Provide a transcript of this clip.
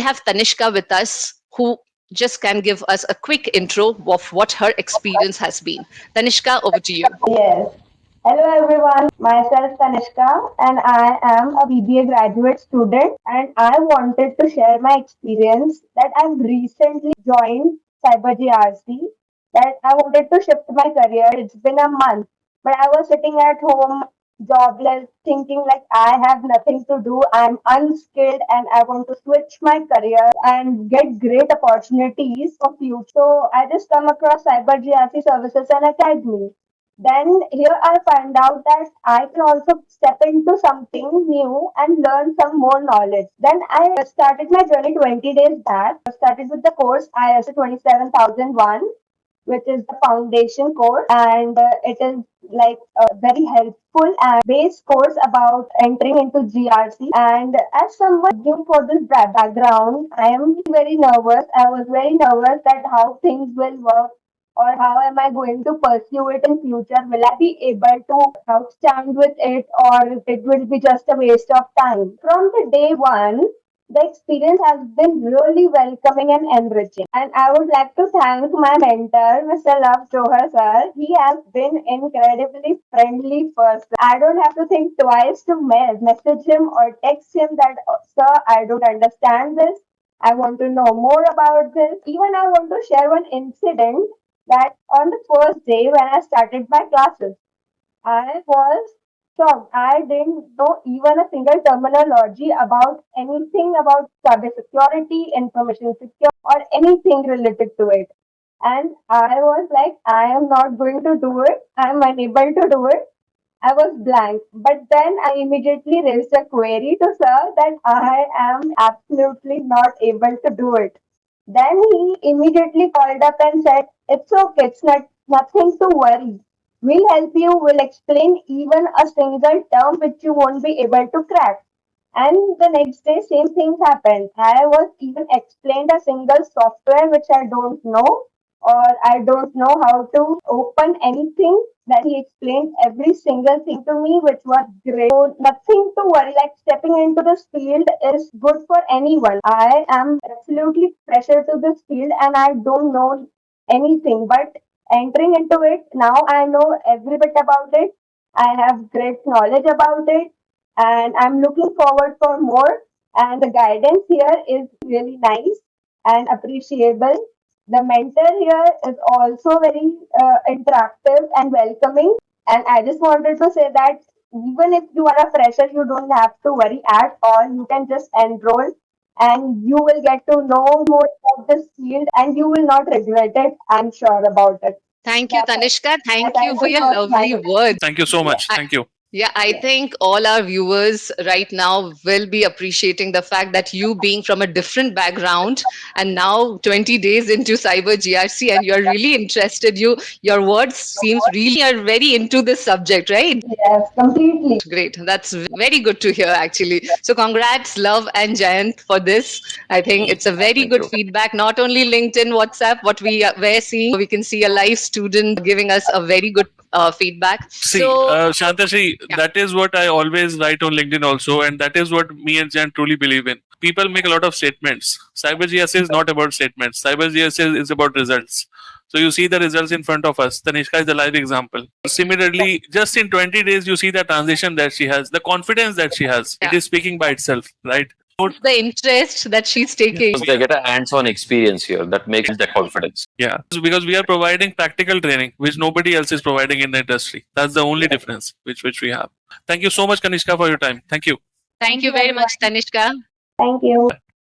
We have Tanishka with us, who just can give us a quick intro of what her experience has been. Tanishka, over to you. Yes. Hello everyone, myself Tanishka and I am a BBA graduate student and I wanted to share my experience that I've recently joined CyberGRC, that I wanted to shift my career. It's been a month, but I was sitting at home jobless thinking like I have nothing to do. I'm unskilled and I want to switch my career and get great opportunities for future. So I just come across CyberGRC services and academy. Then here I find out that I can also step into something new and learn some more knowledge. Then I started my journey 20 days back. I started with the course ISO 27001, which is the foundation course, and it is like a very helpful and base course about entering into GRC. And as someone new for this background, I am very nervous. I was very nervous that how things will work or how am I going to pursue it in future? Will I be able to outstand with it or it will be just a waste of time? From the day one, the experience has been really welcoming and enriching. And I would like to thank my mentor, Mr. Luv Johar sir. He has been incredibly friendly person. I don't have to think twice to message him or text him that, sir, I don't understand this. I want to know more about this. Even I want to share one incident that on the first day when I started my classes, I was shocked. I didn't know even a single terminology about anything about cybersecurity, information security, or anything related to it. And I was like, I am not going to do it. I am unable to do it. I was blank. But then I immediately raised a query to sir that I am absolutely not able to do it. Then he immediately called up and said, it's okay, it's not nothing to worry. We'll help you, we'll explain even a single term which you won't be able to crack. And the next day, same thing happened. I was even explained a single software which I don't know, or I don't know how to open anything. That he explained every single thing to me, which was great. So nothing to worry. Like stepping into this field is good for anyone. I am absolutely fresher to this field, and I don't know anything. But entering into it now, I know every bit about it. I have great knowledge about it and I'm looking forward for more. And the guidance here is really nice and appreciable. The mentor here is also very interactive and welcoming. And I just wanted to say that even if you are a fresher, you don't have to worry at all. You can just enroll and you will get to know more about this field and you will not regret it. I'm sure about it. Thank you, Yeah, Tanishka. Thank you thank for you your for lovely smiling. words. Thank you so much. I, Thank you. yeah, I think all our viewers right now will be appreciating the fact that you being from a different background and now 20 days into Cyber GRC and you're really interested. Your words seems really are very into this subject, right? Yes, completely. Great. That's very good to hear, actually. So, congrats, Love and Jayant, for this. I think it's a very Thank good you. feedback. Not only LinkedIn, WhatsApp, what we're seeing, we can see a live student giving us a very good feedback. See, So, Shantashi, yeah. that is what I always write on LinkedIn also, and that is what me and Jan truly believe in. People make a lot of statements. CyberGRC is not about statements. CyberGRC is about results. So you see the results in front of us. Tanishka is a live example. Similarly, just in 20 days, you see the transition that she has, the confidence that she has. It Yeah. is speaking by itself, right? The interest that she's taking. Because they get a hands-on experience here that makes the confidence. Yeah, because we are providing practical training, which nobody else is providing in the industry. That's the only difference which we have. Thank you so much, Kanishka, for your time. Thank you. Thank you very much, Tanishka. Thank you.